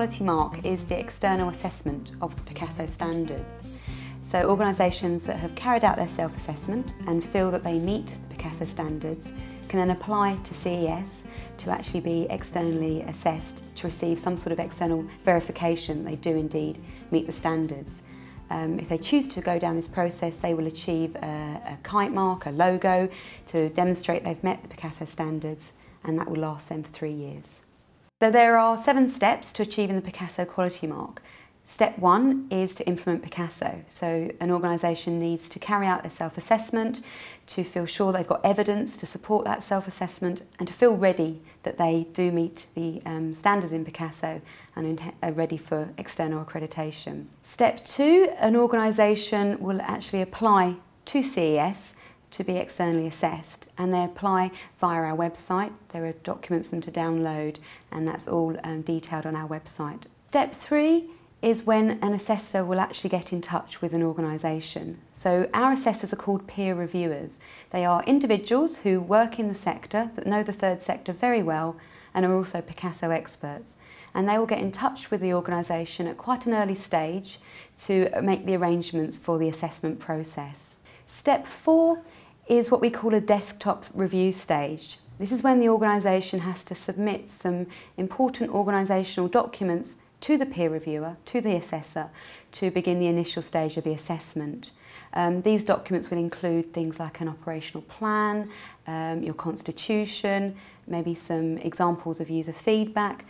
quality mark is the external assessment of the PQASSO standards. So organisations that have carried out their self-assessment and feel that they meet the PQASSO standards can then apply to CES to actually be externally assessed to receive some sort of external verification they do indeed meet the standards. If they choose to go down this process, they will achieve a kite mark, a logo, to demonstrate they've met the PQASSO standards, and that will last them for 3 years. So there are 7 steps to achieving the PQASSO quality mark. Step 1 is to implement PQASSO. So an organisation needs to carry out their self-assessment, to feel sure they've got evidence to support that self-assessment, and to feel ready that they do meet the standards in PQASSO and are ready for external accreditation. Step 2, an organisation will actually apply to CES to be externally assessed, and they apply via our website. There are documents for them to download, and that's all detailed on our website. Step 3 is when an assessor will actually get in touch with an organisation. So our assessors are called peer reviewers. They are individuals who work in the sector, that know the third sector very well, and are also PQASSO experts. And they will get in touch with the organisation at quite an early stage to make the arrangements for the assessment process. Step 4 is what we call a desktop review stage. This is when the organisation has to submit some important organisational documents to the peer reviewer, to the assessor, to begin the initial stage of the assessment. These documents will include things like an operational plan, your constitution, maybe some examples of user feedback,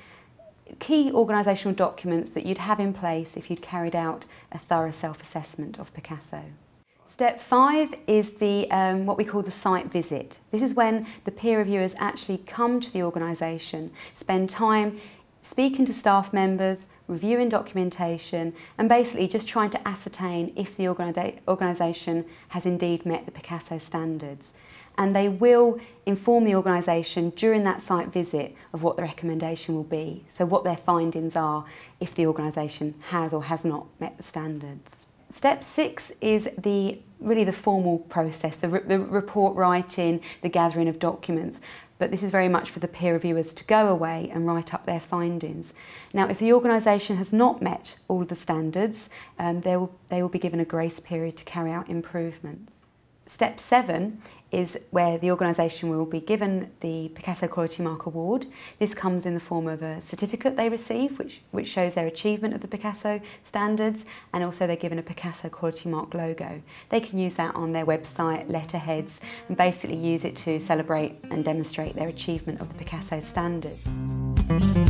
key organisational documents that you'd have in place if you'd carried out a thorough self-assessment of PQASSO. Step 5 is the what we call the site visit. This is when the peer reviewers actually come to the organisation, spend time speaking to staff members, reviewing documentation, and basically just trying to ascertain if the organisation has indeed met the PQASSO standards. And they will inform the organisation during that site visit of what the recommendation will be, so what their findings are if the organisation has or has not met the standards. Step 6 is really the formal process, the report writing, the gathering of documents. But this is very much for the peer reviewers to go away and write up their findings. Now, if the organisation has not met all of the standards, they will be given a grace period to carry out improvements. Step 7 is where the organisation will be given the PQASSO Quality Mark Award. This comes in the form of a certificate they receive, which shows their achievement of the PQASSO standards, and also they're given a PQASSO Quality Mark logo. They can use that on their website, letterheads, and basically use it to celebrate and demonstrate their achievement of the PQASSO standards.